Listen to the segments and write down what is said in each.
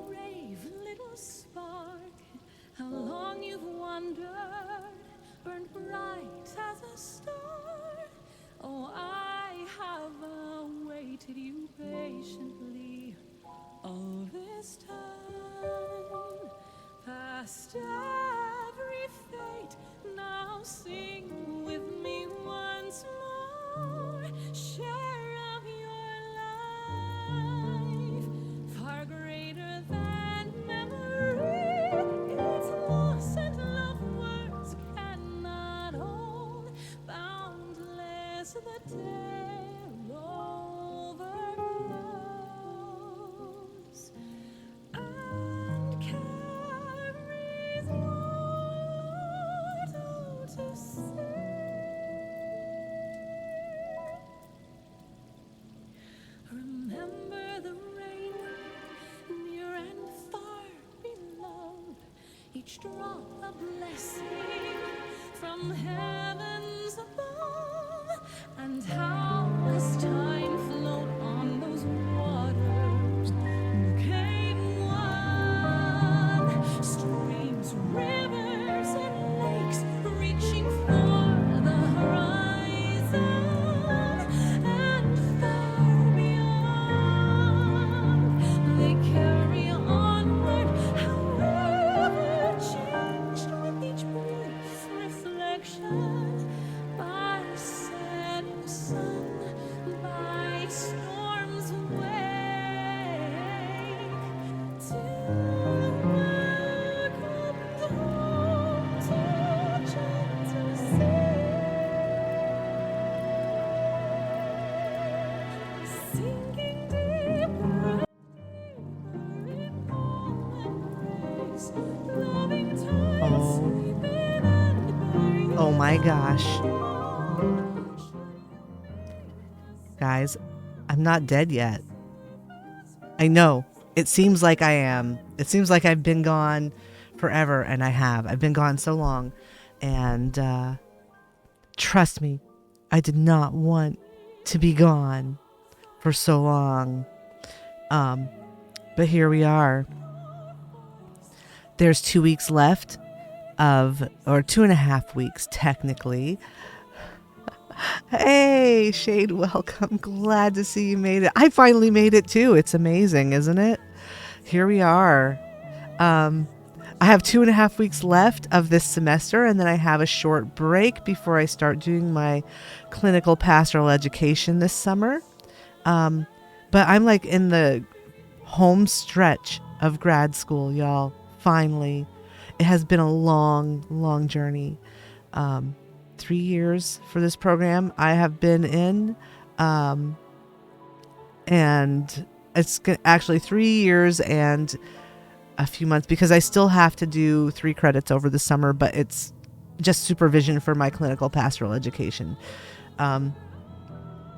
brave little spark, how long you've wandered, burned bright as a star. Oh, I have awaited you patiently all this time, past every fate. Now sing with me once more, share of your life, far greater than memory. It's lost and love words cannot hold, boundless the tale overflows and carries mortal to see. Remember the rain, near and far below, each drop a blessing from heavens above, and how as time flowed on those waters became one, streams, rivers, and lakes reaching for the horizon, and far beyond they carry onward, however changed with each brief reflection, by setting sun, by storms wake, till welcomed home to gentle sea, sinking deeper in all embrace, loving tides sweeping and Oh my gosh. Guys, I'm not dead yet. I know. It seems like I am. It seems like I've been gone forever, and I have. I've been gone so long. And trust me, I did not want to be gone for so long. But here we are. There's 2 weeks left of, or 2.5 weeks technically. Hey, Shade, welcome. Glad to see you made it. I finally made it too. It's amazing, isn't it? Here we are. I have 2.5 weeks left of this semester, and then I have a short break before I start doing my clinical pastoral education this summer. But I'm like in the home stretch of grad school, y'all. Finally. It has been a long, long journey. 3 years for this program I have been in. And it's actually 3 years and a few months, because I still have to do 3 credits over the summer, but it's just supervision for my clinical pastoral education.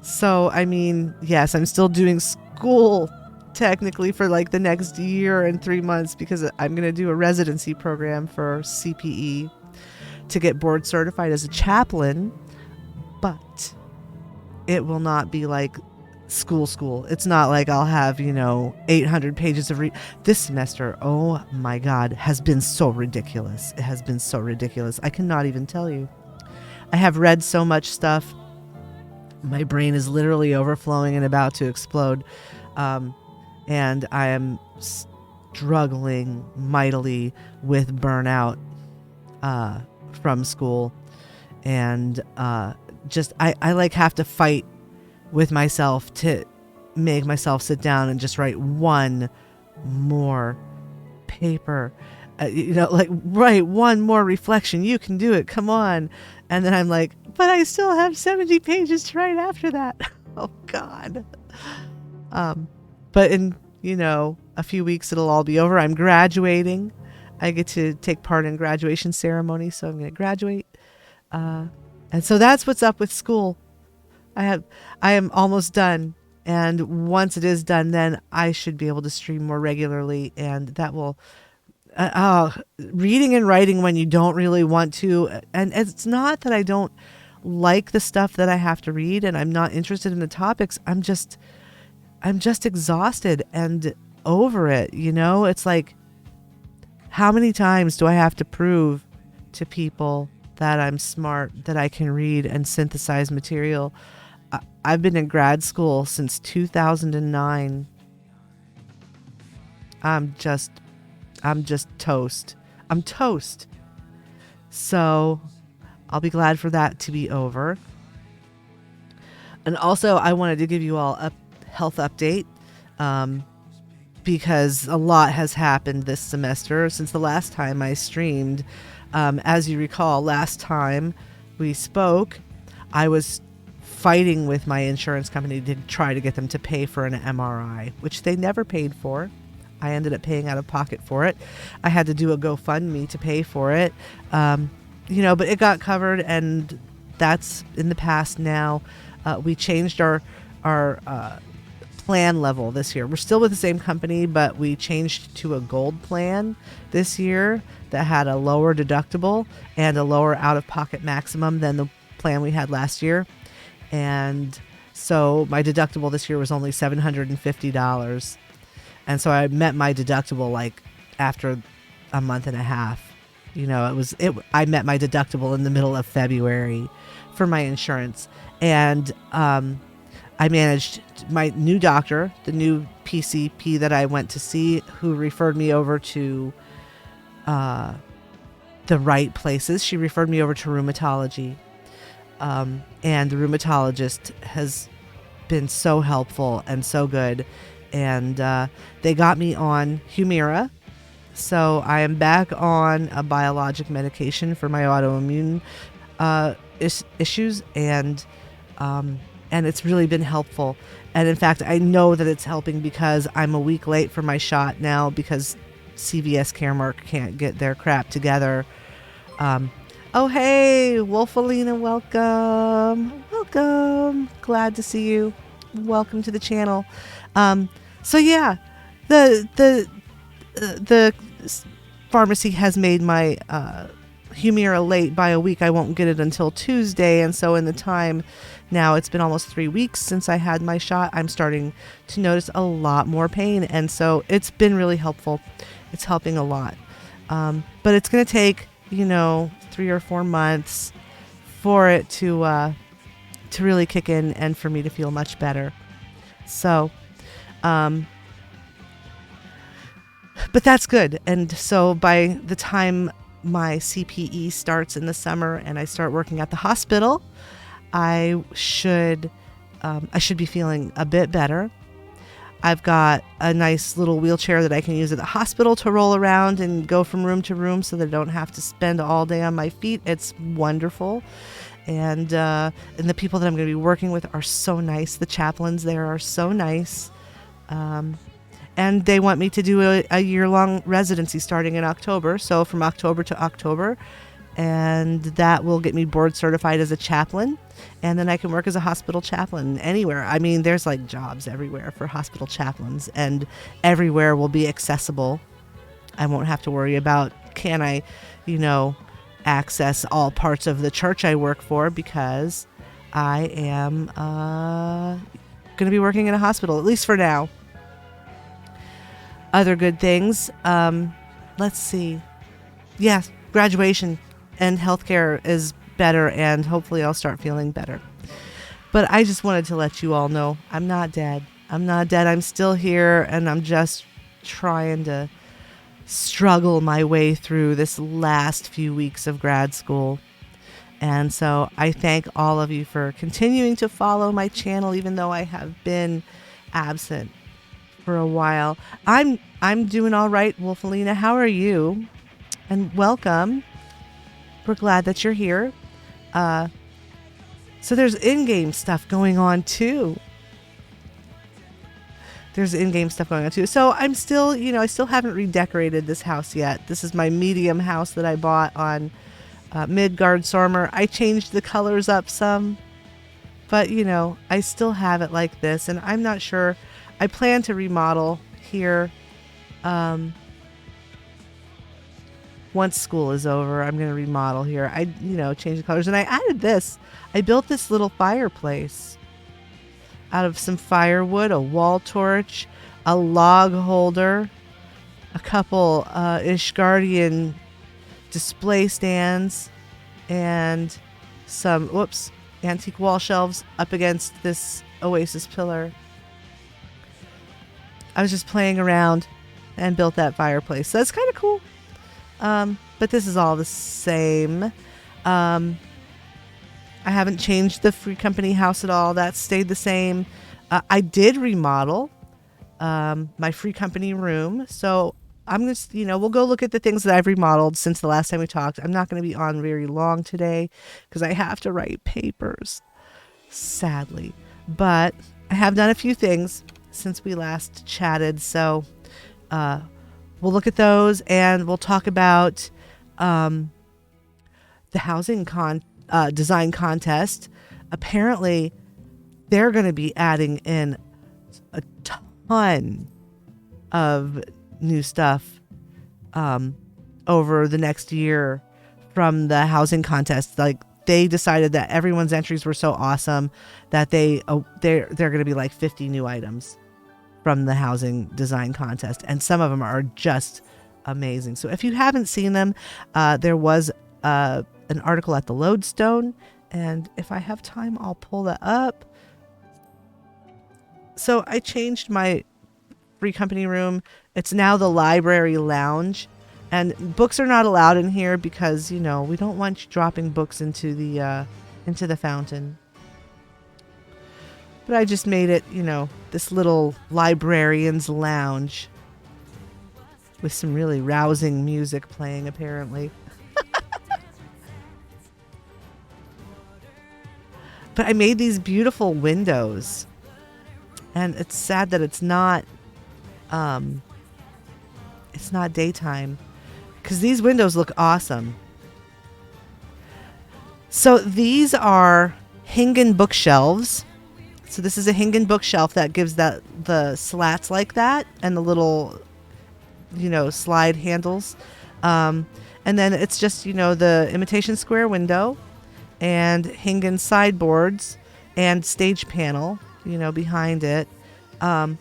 So, I mean, yes, I'm still doing school technically for like the next year and 3 months, because I'm going to do a residency program for CPE to get board certified as a chaplain, but it will not be like school. It's not like I'll have, 800 pages of this semester. Oh my God, has been so ridiculous. It has been so ridiculous. I cannot even tell you. I have read so much stuff. My brain is literally overflowing and about to explode. And I am struggling mightily with burnout from school. And just, I like have to fight with myself to make myself sit down and just write one more paper. Write one more reflection. You can do it. Come on. And then I'm like, but I still have 70 pages to write after that. Oh, God. But in, a few weeks, it'll all be over. I'm graduating. I get to take part in graduation ceremony, so I'm going to graduate. And so that's what's up with school. I am almost done. And once it is done, then I should be able to stream more regularly. And that will, reading and writing when you don't really want to. And it's not that I don't like the stuff that I have to read and I'm not interested in the topics. I'm just exhausted. And over it, you know? It's like, how many times do I have to prove to people that I'm smart, that I can read and synthesize material? I've been in grad school since 2009. I'm just toast. I'm toast. So I'll be glad for that to be over. And also, I wanted to give you all a health update because a lot has happened this semester since the last time I streamed. As you recall, last time we spoke, I was fighting with my insurance company to try to get them to pay for an MRI, which they never paid for. I ended up paying out of pocket for it. I had to do a GoFundMe to pay for it, but it got covered, and that's in the past now. We changed our plan level this year. We're still with the same company, but we changed to a gold plan this year that had a lower deductible and a lower out-of-pocket maximum than the plan we had last year. And so my deductible this year was only $750. And so I met my deductible like after a month and a half. You know, I met my deductible in the middle of February for my insurance. And I managed my new doctor, the new PCP that I went to see, who referred me over to the right places. She referred me over to rheumatology. And the rheumatologist has been so helpful and so good. And they got me on Humira. So I am back on a biologic medication for my autoimmune issues. And it's really been helpful. And in fact, I know that it's helping because I'm a week late for my shot now because CVS Caremark can't get their crap together. Oh, hey, Wolfalina, welcome. Welcome. Glad to see you. Welcome to the channel. So yeah, the pharmacy has made my Humira late by a week. I won't get it until Tuesday. And so in the time now, it's been almost 3 weeks since I had my shot. I'm starting to notice a lot more pain. And so it's been really helpful. It's helping a lot. But it's going to take, 3 or 4 months for it to really kick in and for me to feel much better. So, but that's good. And so by the time my CPE starts in the summer and I start working at the hospital, I should be feeling a bit better. I've got a nice little wheelchair that I can use at the hospital to roll around and go from room to room so that I don't have to spend all day on my feet. It's wonderful. And the people that I'm going to be working with are so nice. The chaplains there are so nice. And they want me to do a year-long residency starting in October. So from October to October. And that will get me board certified as a chaplain. And then I can work as a hospital chaplain anywhere. I mean, there's like jobs everywhere for hospital chaplains. And everywhere will be accessible. I won't have to worry about, can I, access all parts of the church I work for, because I am going to be working in a hospital, at least for now. Other good things. Let's see. Yes, graduation and healthcare is better, and hopefully I'll start feeling better. But I just wanted to let you all know I'm not dead. I'm not dead. I'm still here, and I'm just trying to struggle my way through this last few weeks of grad school. And so I thank all of you for continuing to follow my channel, even though I have been absent for a while. I'm doing all right, Wolfalina. How are you? And welcome. We're glad that you're here. So there's in-game stuff going on too. So I'm still, I still haven't redecorated this house yet. This is my medium house that I bought on Midgard Sormer. I changed the colors up some, but I still have it like this, and I'm not sure. I plan to remodel here. Once school is over, I'm going to remodel here. I, change the colors, and I added this. I built this little fireplace out of some firewood, a wall torch, a log holder, a couple Ishgardian display stands, and some antique wall shelves up against this oasis pillar. I was just playing around and built that fireplace. So that's kind of cool. But this is all the same. I haven't changed the Free Company house at all. That stayed the same. I did remodel my Free Company room. So I'm just, we'll go look at the things that I've remodeled since the last time we talked. I'm not going to be on very long today because I have to write papers, sadly. But I have done a few things since we last chatted. So we'll look at those and we'll talk about the housing design contest. Apparently, they're going to be adding in a ton of new stuff over the next year from the housing contest. Like, they decided that everyone's entries were so awesome that they're going to be like 50 new items from the housing design contest, and some of them are just amazing. So if you haven't seen them, there was an article at the Lodestone, and if I have time, I'll pull that up. So I changed my Free Company room. It's now the library lounge, and books are not allowed in here because, we don't want you dropping books into the fountain. But I just made it, this little librarian's lounge with some really rousing music playing, apparently. But I made these beautiful windows, and it's sad that it's not daytime, because these windows look awesome. So these are Hingen bookshelves. So this is a Hingen bookshelf that gives the slats like that and the little, slide handles. And then it's just, the imitation square window and Hingen sideboards and stage panel, behind it. And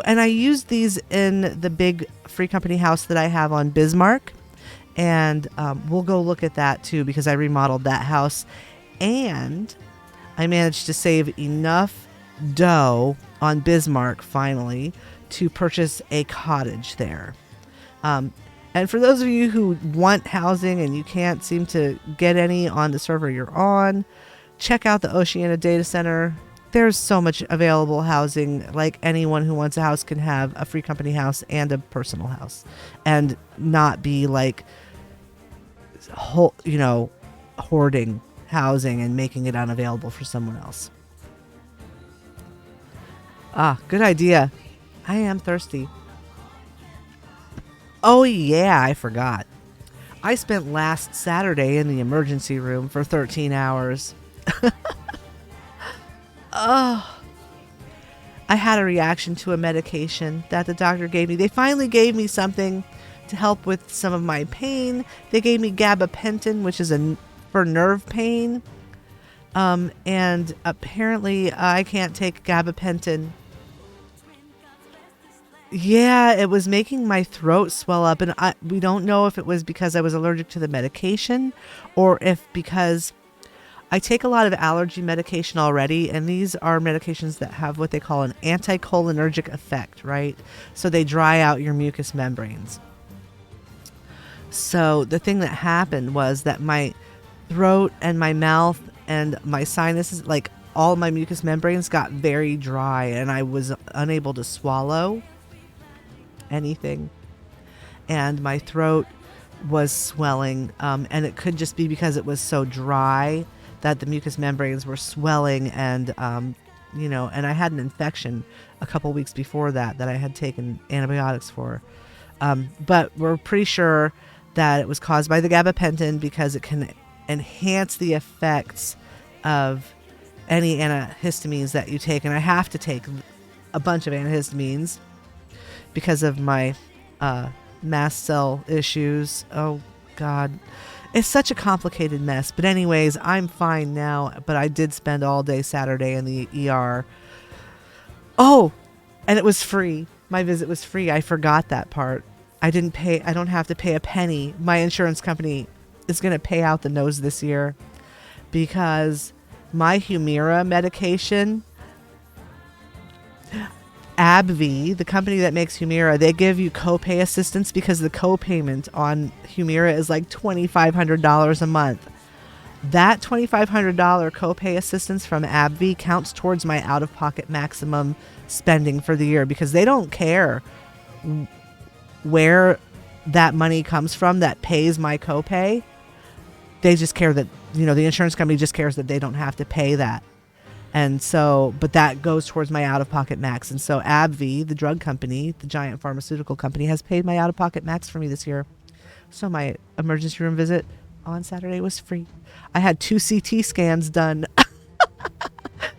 I used these in the big Free Company house that I have on Bismarck. And we'll go look at that too, because I remodeled that house. And I managed to save enough dough on Bismarck finally to purchase a cottage there. And for those of you who want housing and you can't seem to get any on the server you're on, check out the Oceana Data Center. There's so much available housing. Like, anyone who wants a house can have a Free Company house and a personal house, and not be like, hoarding housing and making it unavailable for someone else. Good idea. I am thirsty. Oh yeah, I forgot. I spent last Saturday in the emergency room for 13 hours. I had a reaction to a medication that the doctor gave me. They finally gave me something to help with some of my pain. They gave me gabapentin, which is for nerve pain. And apparently I can't take gabapentin. Yeah, it was making my throat swell up, and we don't know if it was because I was allergic to the medication or if because I take a lot of allergy medication already, and these are medications that have what they call an anticholinergic effect, right? So they dry out your mucous membranes. So the thing that happened was that my throat and my mouth and my sinuses, like all my mucous membranes, got very dry, and I was unable to swallow anything, and my throat was swelling, and it could just be because it was so dry that the mucous membranes were swelling, and and I had an infection a couple weeks before that I had taken antibiotics for, but we're pretty sure that it was caused by the gabapentin because it can enhance the effects of any antihistamines that you take, and I have to take a bunch of antihistamines because of my mast cell issues. Oh God, it's such a complicated mess. But anyways, I'm fine now, but I did spend all day Saturday in the ER. Oh, and it was free. My visit was free. I forgot that part. I didn't pay. I don't have to pay a penny. My insurance company is going to pay out the nose this year because my Humira medication, AbbVie, the company that makes Humira, they give you copay assistance because the copayment on Humira is like $2,500 a month. That $2,500 copay assistance from AbbVie counts towards my out-of-pocket maximum spending for the year because they don't care where that money comes from that pays my copay. They just care that, the insurance company just cares that they don't have to pay that. And so, but that goes towards my out-of-pocket max. And so AbbVie, the drug company, the giant pharmaceutical company, has paid my out-of-pocket max for me this year. So my emergency room visit on Saturday was free. I had 2 CT scans done.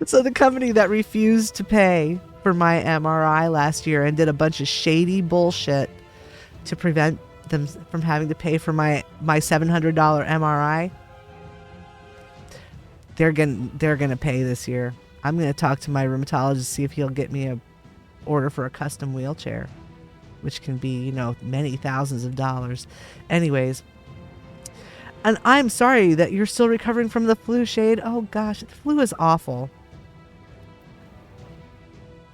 So the company that refused to pay for my MRI last year and did a bunch of shady bullshit to prevent them from having to pay for my $700 MRI, they're gonna pay this year. I'm gonna talk to my rheumatologist, see if he'll get me a order for a custom wheelchair, which can be, many thousands of dollars. Anyways, and I'm sorry that you're still recovering from the flu, Shade. Oh gosh, the flu is awful.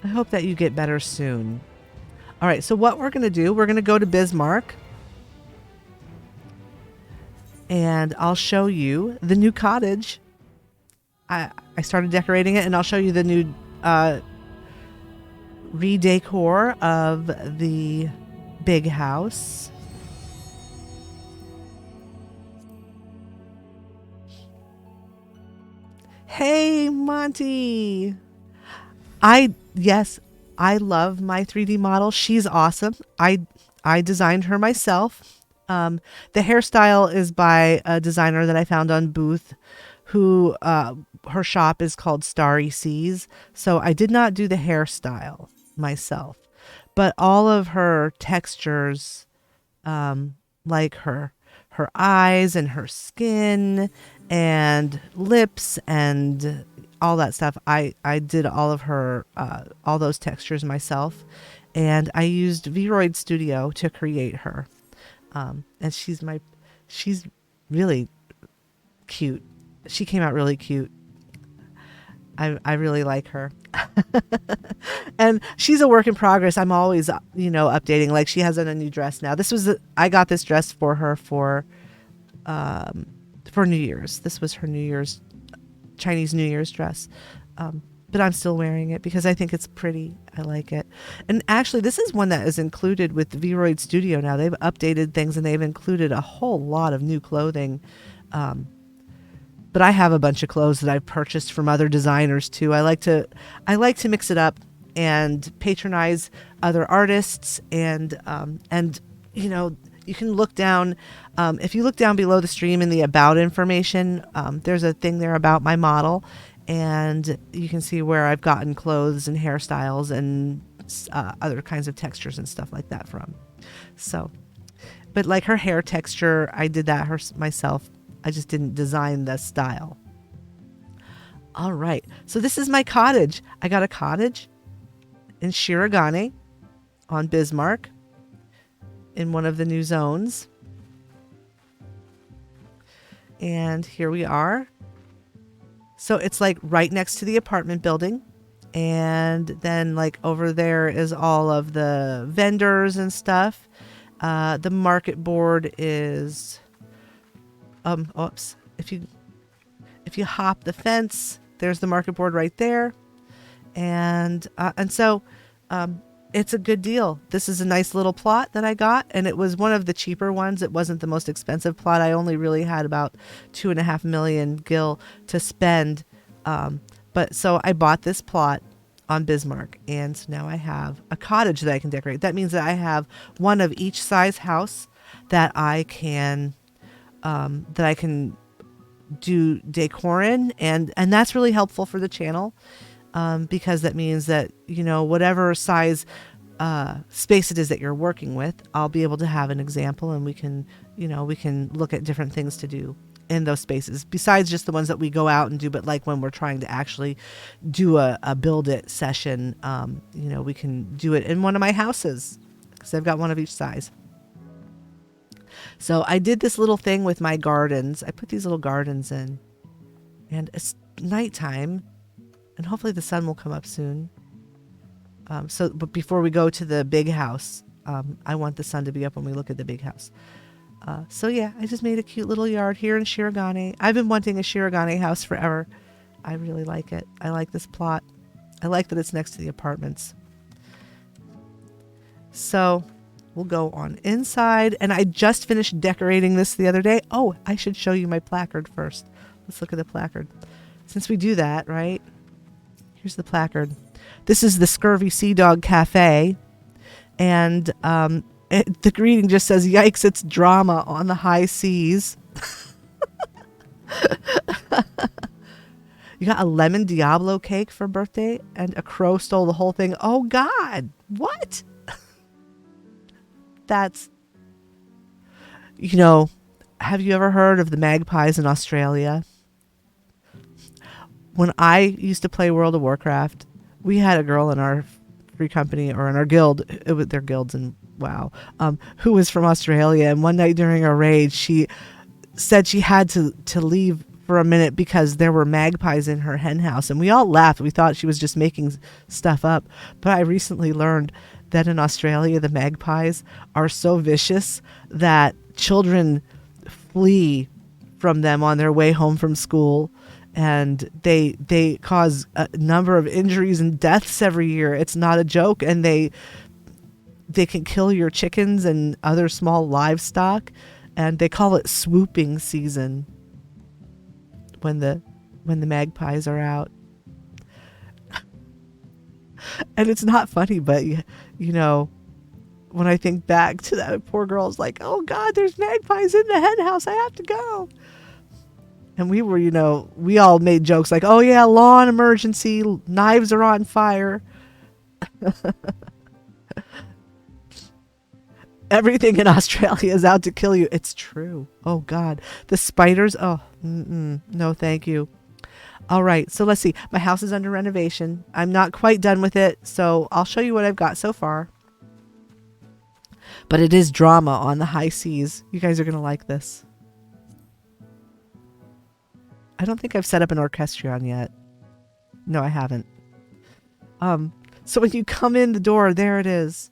I hope that you get better soon. All right, so what we're gonna do, we're gonna go to Bismarck, and I'll show you the new cottage. I started decorating it, and I'll show you the new redecor of the big house. Hey, Monty. Yes, I love my 3D model. She's awesome. I designed her myself. The hairstyle is by a designer that I found on Booth, who her shop is called Starry Seas. So I did not do the hairstyle myself, but all of her textures, like her eyes and her skin and lips and all that stuff, I did all of her all those textures myself, and I used Vroid Studio to create her. And she's really cute. She came out really cute. I really like her. And she's a work in progress. I'm always, updating. Like, she has on a new dress now. I got this dress for her for New Year's. This was her Chinese New Year's dress. But I'm still wearing it because I think it's pretty. I like it. And actually, this is one that is included with Vroid Studio now. They've updated things and they've included a whole lot of new clothing. But I have a bunch of clothes that I've purchased from other designers too. I like to mix it up and patronize other artists, and you can look down. If you look down below the stream in the about information, there's a thing there about my model, and you can see where I've gotten clothes and hairstyles and other kinds of textures and stuff like that from. So, but like her hair texture, I did that myself. I just didn't design the style. All right. So this is my cottage. I got a cottage in Shirogane on Bismarck in one of the new zones. And here we are. So it's like right next to the apartment building. And then like over there is all of the vendors and stuff. The market board is... If you hop the fence, there's the market board right there, and so it's a good deal. This is a nice little plot that I got, and it was one of the cheaper ones. It wasn't the most expensive plot. I only really had about 2.5 million gil to spend, but so I bought this plot on Bismarck, and so now I have a cottage that I can decorate. That means that I have one of each size house that I can do decor in, and that's really helpful for the channel, because that means that whatever size space it is that you're working with, I'll be able to have an example, and we can look at different things to do in those spaces besides just the ones that we go out and do. But like when we're trying to actually do a build it session, we can do it in one of my houses because I've got one of each size. So I did this little thing with my gardens. I put these little gardens in, and it's nighttime, and hopefully the sun will come up soon. But before we go to the big house, I want the sun to be up when we look at the big house. So yeah, I just made a cute little yard here in Shirogane. I've been wanting a Shirogane house forever. I really like it. I like this plot. I like that it's next to the apartments. So we'll go on inside. And I just finished decorating this the other day. Oh, I should show you my placard first. Let's look at the placard. Since we do that, right? Here's the placard. This is the Scurvy Sea Dog Cafe. And the greeting just says, "Yikes, it's drama on the high seas." You got a lemon Diablo cake for birthday, and a crow stole the whole thing. Oh, God. What? That's, have you ever heard of the magpies in Australia? When I used to play World of Warcraft, we had a girl in our free company, or in our guild. It was their guilds, and WoW, who was from Australia. And one night during a raid, she said she had to leave for a minute because there were magpies in her hen house. And we all laughed. We thought she was just making stuff up. But I recently learned that in Australia, the magpies are so vicious that children flee from them on their way home from school. And they cause a number of injuries and deaths every year. It's not a joke. And they can kill your chickens and other small livestock. And they call it swooping season when the magpies are out. And it's not funny, but when I think back to that poor girl's like, "Oh God, there's magpies in the hen house. I have to go." And we were, we all made jokes like, "Oh yeah, lawn emergency, knives are on fire." Everything in Australia is out to kill you. It's true. Oh God, the spiders. Oh, no, thank you. All right, so let's see. My house is under renovation. I'm not quite done with it, so I'll show you what I've got so far. But it is drama on the high seas. You guys are going to like this. I don't think I've set up an orchestrion yet. No, I haven't. So when you come in the door, there it is.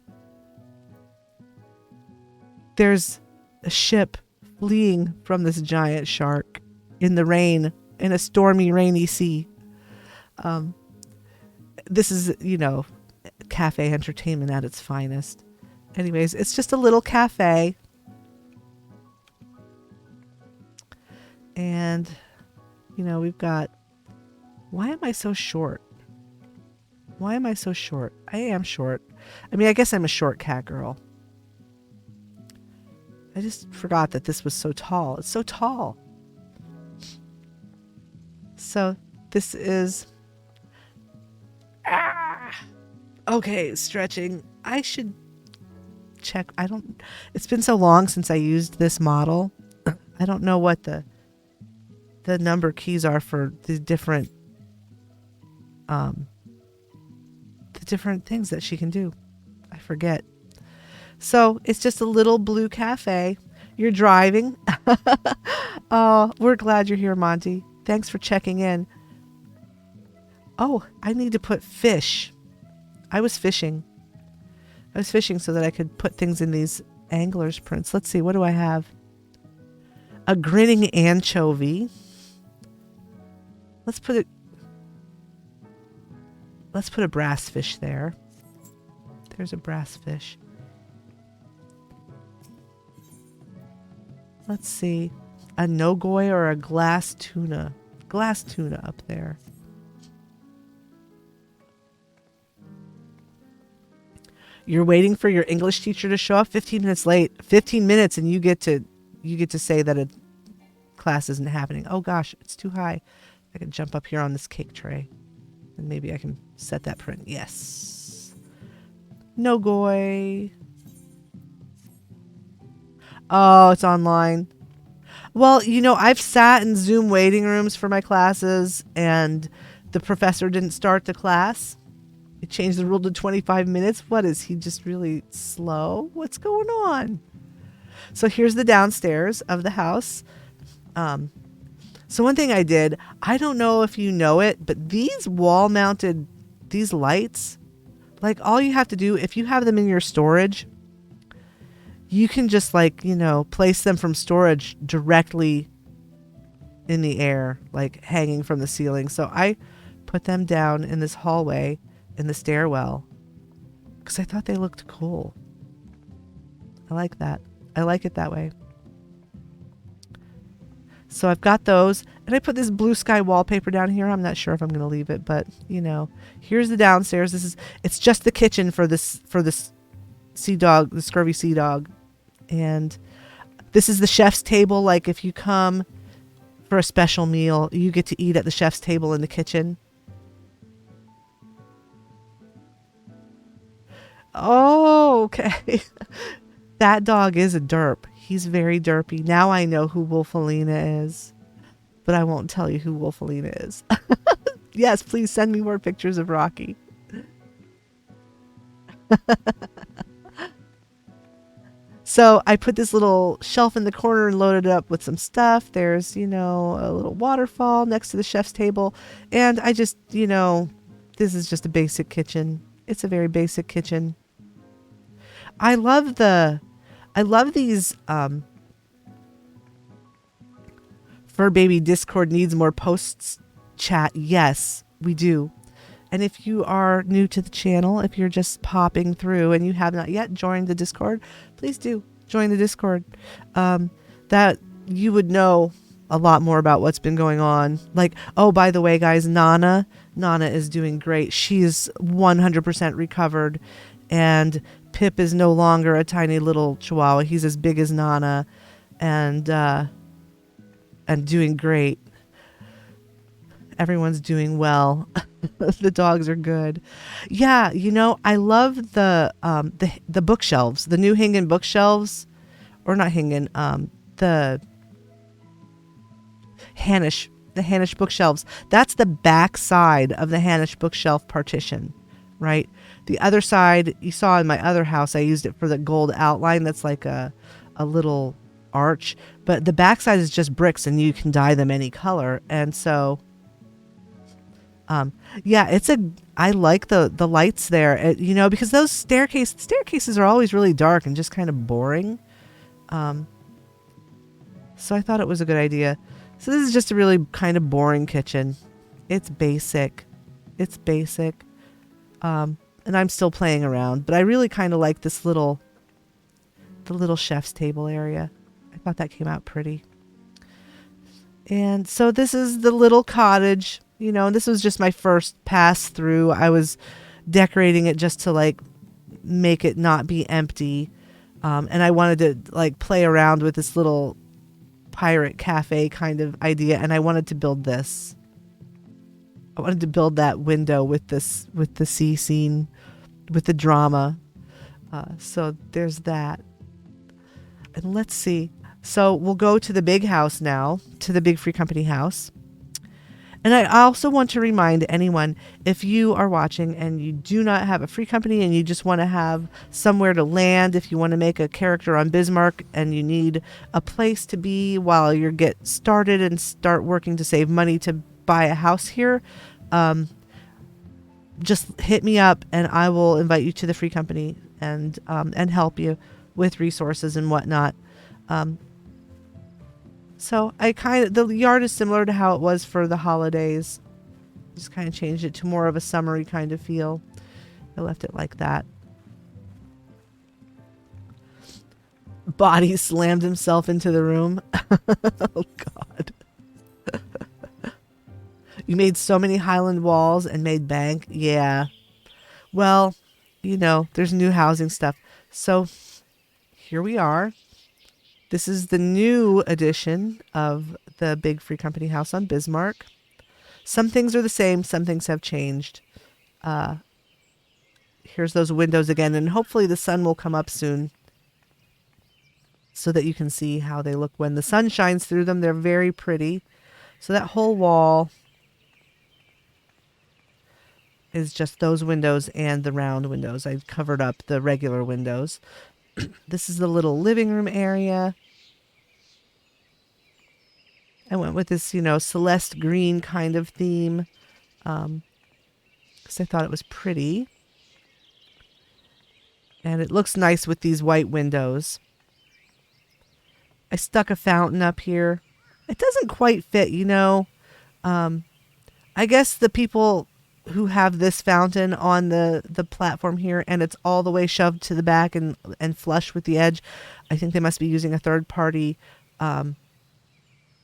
There's a ship fleeing from this giant shark in the rain, in a stormy, rainy sea. This is, cafe entertainment at its finest. Anyways, it's just a little cafe. And, we've got... Why am I so short? Why am I so short? I am short. I mean, I guess I'm a short cat girl. I just forgot that this was so tall. It's so tall. So this is... Okay, stretching. I should check. It's been so long since I used this model. I don't know what the number keys are for the different things that she can do. I forget. So it's just a little blue cafe. You're driving. Oh, we're glad you're here, Monty. Thanks for checking in. Oh, I need to put fish. I was fishing so that I could put things in these angler's prints. Let's see, what do I have? A grinning anchovy. Let's put a brass fish there. There's a brass fish. Let's see. A nogoi or a glass tuna. Glass tuna up there. You're waiting for your English teacher to show up 15 minutes late. 15 minutes and you get to say that a class isn't happening. Oh gosh, it's too high. I can jump up here on this cake tray. And maybe I can set that print. Yes. No goy. Oh, it's online. Well, I've sat in Zoom waiting rooms for my classes and the professor didn't start the class. It changed the rule to 25 minutes. What is he just really slow? What's going on? So here's the downstairs of the house. So one thing I did, I don't know if you know it, but these wall mounted, these lights, like all you have to do, if you have them in your storage, you can just place them from storage directly in the air, like hanging from the ceiling. So I put them down in this hallway in the stairwell because I thought they looked cool. I like that. I like it that way. So I've got those, and I put this blue sky wallpaper down here. I'm not sure if I'm going to leave it, but here's the downstairs. It's just the kitchen for this sea dog, the scurvy sea dog. And this is the chef's table. Like if you come for a special meal, you get to eat at the chef's table in the kitchen. Oh, okay. That dog is a derp. He's very derpy. Now I know who Wolfelina is, but I won't tell you who Wolfelina is. Yes, please send me more pictures of Rocky. So I put this little shelf in the corner and loaded it up with some stuff. There's, a little waterfall next to the chef's table. And I just, this is just a basic kitchen. It's a very basic kitchen. I love these Fur Baby Discord needs more posts chat. Yes, we do. And if you are new to the channel, if you're just popping through and you have not yet joined the Discord, please do join the Discord. That you would know a lot more about what's been going on. Like, oh, by the way, guys, Nana is doing great. She is 100% recovered, and Pip is no longer a tiny little chihuahua. He's as big as Nana, and doing great. Everyone's doing well. The dogs are good. Yeah, I love the bookshelves, the new Hingen bookshelves, or not Hingen, the Hanish bookshelves. That's the back side of the Hanish bookshelf partition, right? The other side, you saw in my other house, I used it for the gold outline. That's like a little arch, but the back side is just bricks and you can dye them any color. And so yeah, I like the lights there, because those staircases are always really dark and just kind of boring. So I thought it was a good idea. So this is just a really kind of boring kitchen. It's basic. And I'm still playing around, but I really kind of like the little chef's table area. I thought that came out pretty. And so this is the little cottage. This was just my first pass through. I was decorating it just to make it not be empty. And I wanted to play around with this little pirate cafe kind of idea. And I wanted to build this. I wanted to build that window with the sea scene, with the drama. So there's that. And let's see. So we'll go to the big house now, to the Big Free Company house. And I also want to remind anyone, if you are watching and you do not have a free company and you just want to have somewhere to land, if you want to make a character on Bismarck and you need a place to be while you get started and start working to save money to buy a house here, just hit me up and I will invite you to the free company and help you with resources and whatnot. So the yard is similar to how it was for the holidays. Just kind of changed it to more of a summery kind of feel. I left it like that. Body slammed himself into the room. Oh, God. You made so many Highland walls and made bank. Yeah. Well, there's new housing stuff. So here we are. This is the new edition of the Big Free Company house on Bismarck. Some things are the same. Some things have changed. here's those windows again, and hopefully the sun will come up soon so that you can see how they look when the sun shines through them. They're very pretty. So that whole wall is just those windows and the round windows. I covered up the regular windows. This is the little living room area. I went with this, Celeste green kind of theme because I thought it was pretty. And it looks nice with these white windows. I stuck a fountain up here. It doesn't quite fit, I guess the people who have this fountain on the platform here and it's all the way shoved to the back and flush with the edge, I think they must be using a third-party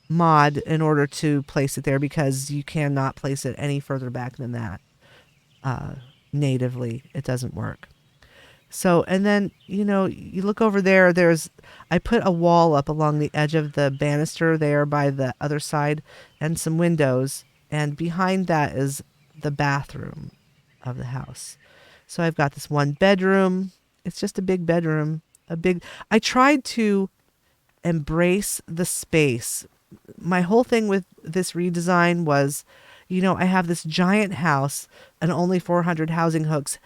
mod in order to place it there because you cannot place it any further back than that. Natively, it doesn't work. So, and then, you look over there, I put a wall up along the edge of the banister there by the other side and some windows. And behind that is the bathroom of the house. So I've got this one bedroom. It's just a big bedroom. I tried to embrace the space. My whole thing with this redesign was, I have this giant house and only 400 housing hooks.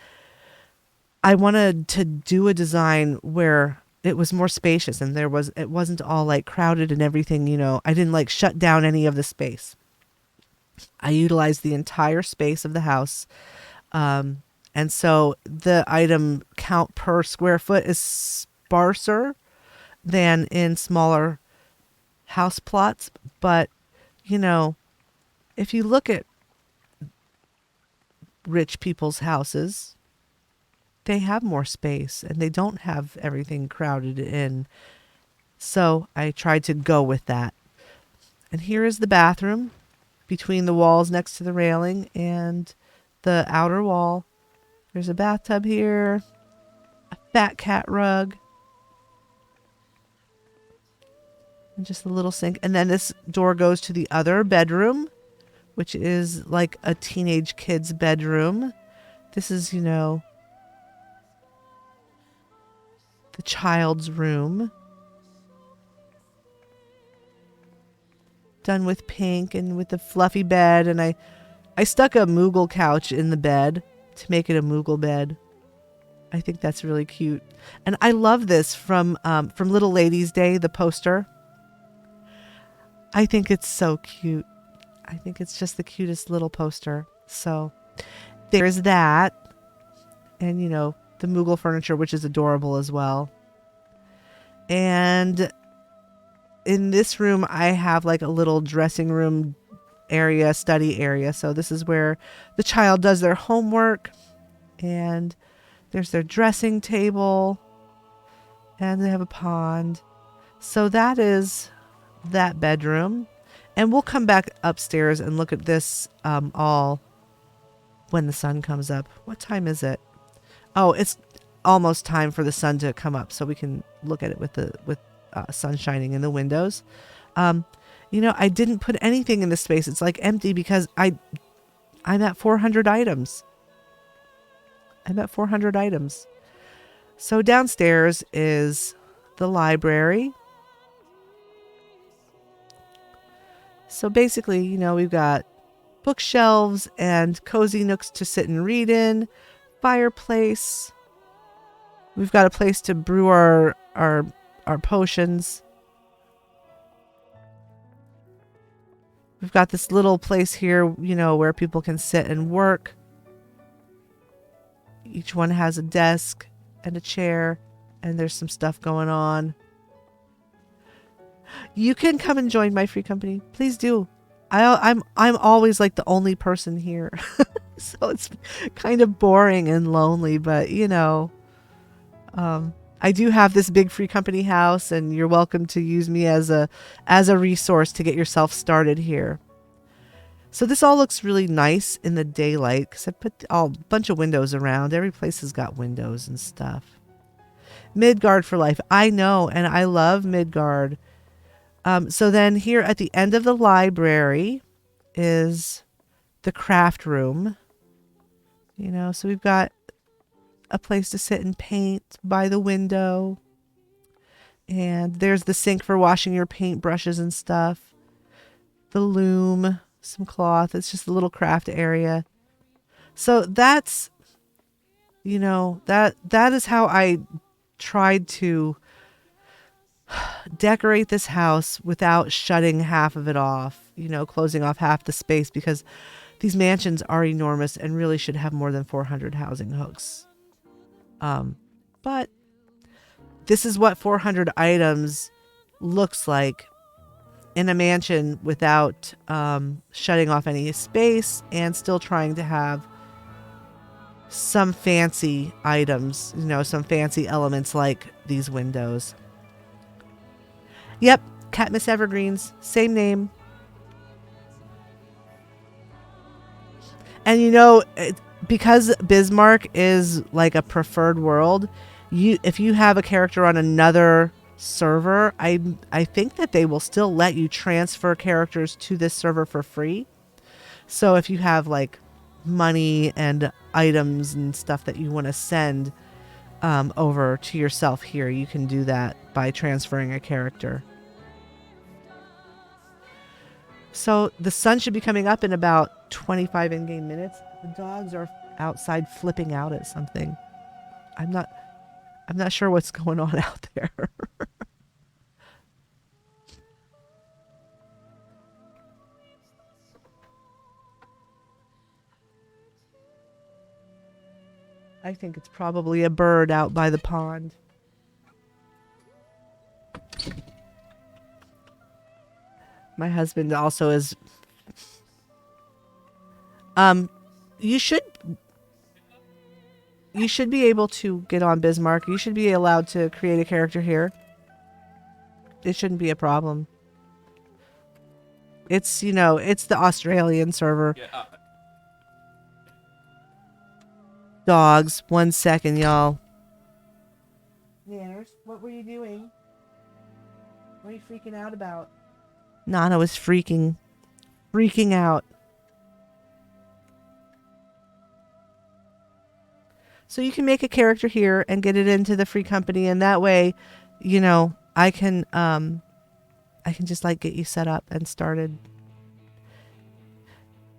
I wanted to do a design where it was more spacious and it wasn't all like crowded and everything, I didn't like shut down any of the space. I utilized the entire space of the house. And so the item count per square foot is sparser than in smaller house plots. But, if you look at rich people's houses, they have more space and they don't have everything crowded in. So I tried to go with that. And here is the bathroom between the walls next to the railing and the outer wall. There's a bathtub here, a fat cat rug, and just a little sink. And then this door goes to the other bedroom, which is like a teenage kid's bedroom. This is, the child's room. Done with pink and with the fluffy bed. And I stuck a Moogle couch in the bed to make it a Moogle bed. I think that's really cute. And I love this from Little Ladies Day, the poster. I think it's so cute. I think it's just the cutest little poster. So there's that. And, the Moogle furniture, which is adorable as well. And in this room, I have like a little dressing room area, study area. So this is where the child does their homework. And there's their dressing table. And they have a pond. So that is that bedroom. And we'll come back upstairs and look at this all when the sun comes up. What time is it? Oh, it's almost time for the sun to come up so we can look at it with sun shining in the windows. I didn't put anything in this space. It's like empty because I'm at 400 items. So downstairs is the library. So basically, we've got bookshelves and cozy nooks to sit and read in, fireplace. We've got a place to brew our potions. We've got this little place here, where people can sit and work. Each one has a desk and a chair, and there's some stuff going on. You can come and join my free company. Please do. I'm always like the only person here. So it's kind of boring and lonely, but I do have this big free company house, and you're welcome to use me as a resource to get yourself started here. So this all looks really nice in the daylight because I put a bunch of windows around. Every place has got windows and stuff. Midgard for life. I know, and I love Midgard. So then here at the end of the library is the craft room. So we've got a place to sit and paint by the window. And there's the sink for washing your paintbrushes and stuff. The loom, some cloth. It's just a little craft area. So that's, that is how I tried to decorate this house without shutting half of it off, closing off half the space, because these mansions are enormous and really should have more than 400 housing hooks. But this is what 400 items looks like in a mansion without shutting off any space and still trying to have some fancy items, some fancy elements like these windows. Yep, Katniss Evergreens, same name. And because Bismarck is like a preferred world, if you have a character on another server, I think that they will still let you transfer characters to this server for free. So if you have like money and items and stuff that you want to send over to yourself here, you can do that by transferring a character. So the sun should be coming up in about 25 in-game minutes. The dogs are outside flipping out at something. I'm not sure what's going on out there. I think it's probably a bird out by the pond. My husband also is. You should be able to get on Bismarck. You should be allowed to create a character here. It shouldn't be a problem. It's it's the Australian server. Yeah. Dogs. 1 second, y'all. Nanners, what were you doing? What are you freaking out about? Nana was freaking out. So you can make a character here and get it into the free company, and that way, I can just like get you set up and started.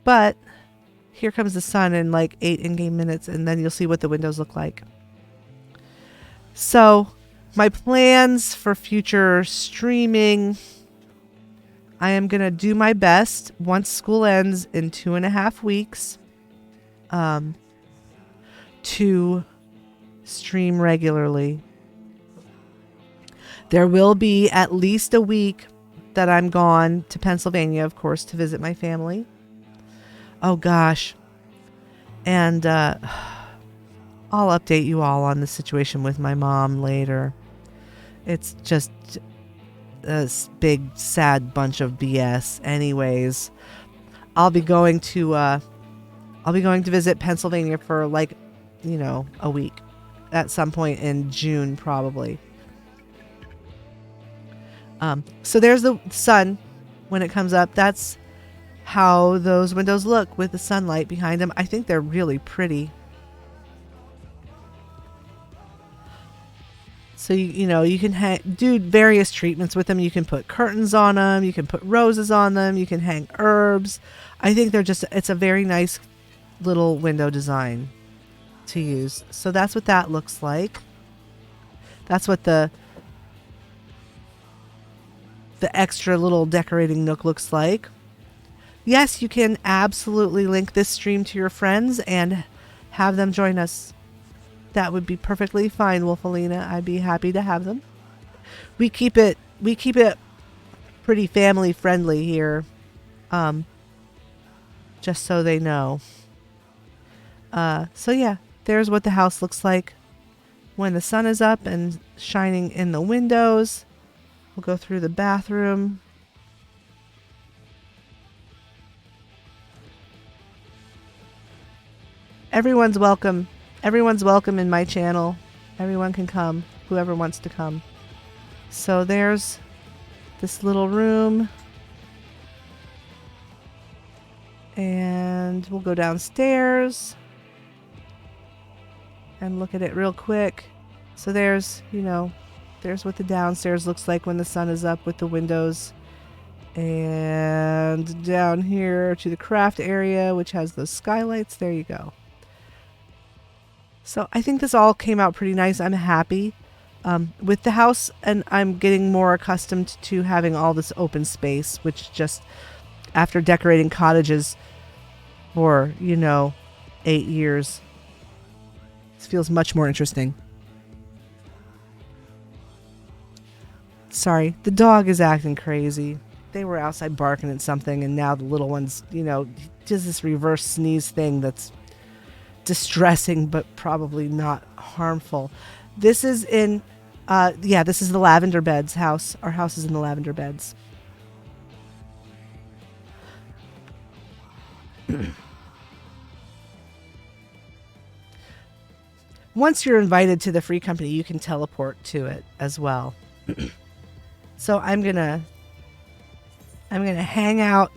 But here comes the sun in like 8 in-game minutes, and then you'll see what the windows look like. So my plans for future streaming, I am going to do my best once school ends in 2.5 weeks to stream regularly. There will be at least a week that I'm gone to Pennsylvania, of course, to visit my family. Oh gosh. And I'll update you all on the situation with my mom later. It's just a big sad bunch of BS. Anyways, I'll be going to visit Pennsylvania for a week at some point in June probably. So there's the sun when it comes up. That's how those windows look with the sunlight behind them. I think they're really pretty. So you can do various treatments with them. You can put curtains on them. You can put roses on them. You can hang herbs. I think it's a very nice little window design to use. So that's what that looks like. That's what the extra little decorating nook looks like. Yes, you can absolutely link this stream to your friends and have them join us. That would be perfectly fine, Wolfalina. I'd be happy to have them. We keep it pretty family friendly here. Just so they know. So yeah, there's what the house looks like when the sun is up and shining in the windows. We'll go through the bathroom. Everyone's welcome. Everyone's welcome in my channel. Everyone can come, whoever wants to come. So there's this little room. And we'll go downstairs. and look at it real quick. So there's, there's what the downstairs looks like when the sun is up with the windows. And down here to the craft area, which has those skylights. There you go. So I think this all came out pretty nice. I'm happy with the house, and I'm getting more accustomed to having all this open space, which just after decorating cottages for, 8 years, this feels much more interesting. Sorry, the dog is acting crazy. They were outside barking at something, and now the little one's, does this reverse sneeze thing that's distressing, but probably not harmful. This is in, this is the Lavender Beds house. Our house is in the Lavender Beds. Once you're invited to the free company, you can teleport to it as well. So I'm gonna hang out.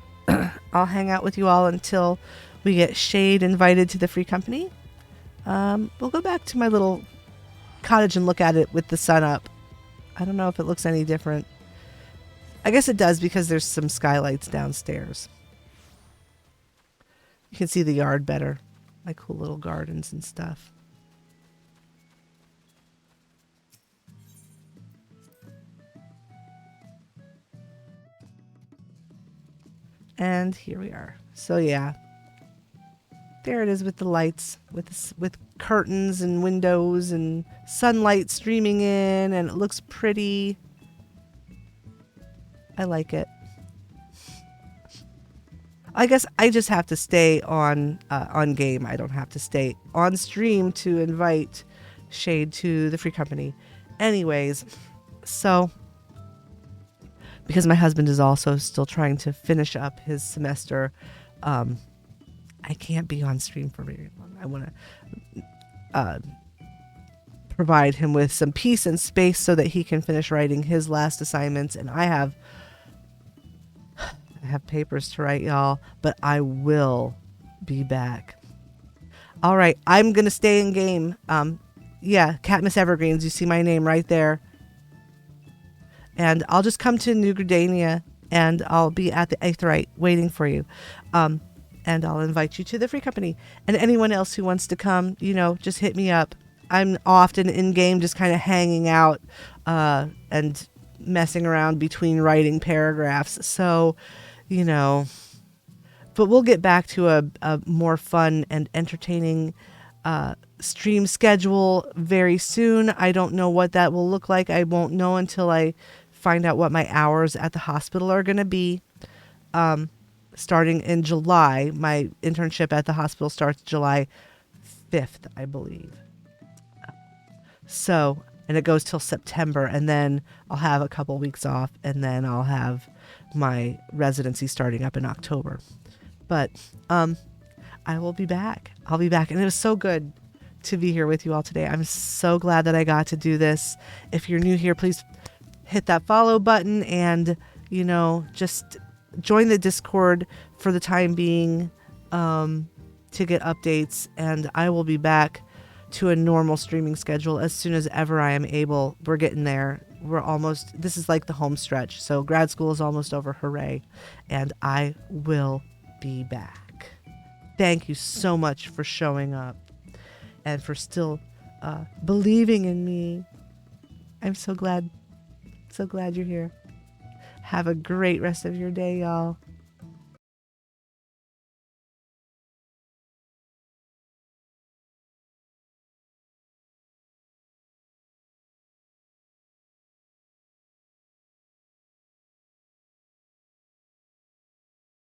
I'll hang out with you all until we get Shade invited to the free company. We'll go back to my little cottage and look at it with the sun up. I don't know if it looks any different. I guess it does because there's some skylights downstairs. You can see the yard better, my cool little gardens and stuff. And here we are. So yeah, there it is with the lights, with curtains and windows and sunlight streaming in, and it looks pretty. I like it. I guess I just have to stay on game. I don't have to stay on stream to invite Shade to the free company. Anyways, so because my husband is also still trying to finish up his semester, I can't be on stream for very long. I want to provide him with some peace and space so that he can finish writing his last assignments. And I have papers to write, y'all, but I will be back. All right, I'm going to stay in game. Katniss Evergreens, you see my name right there. And I'll just come to New Gradania, and I'll be at the Aetheryte waiting for you. And I'll invite you to the free company. And anyone else who wants to come, just hit me up. I'm often in game just kind of hanging out and messing around between writing paragraphs. So, but we'll get back to a more fun and entertaining stream schedule very soon. I don't know what that will look like. I won't know until I find out what my hours at the hospital are going to be. Starting in July, my internship at the hospital starts July 5th, I believe. So, and it goes till September, and then I'll have a couple weeks off, and then I'll have my residency starting up in October. But I will be back. I'll be back. And it was so good to be here with you all today. I'm so glad that I got to do this. If you're new here, please hit that follow button and, just join the Discord for the time being to get updates. And I will be back to a normal streaming schedule as soon as ever I am able. We're getting there. This is like the home stretch. So grad school is almost over. Hooray. And I will be back. Thank you so much for showing up and for still believing in me. I'm so glad you're here. Have a great rest of your day, y'all.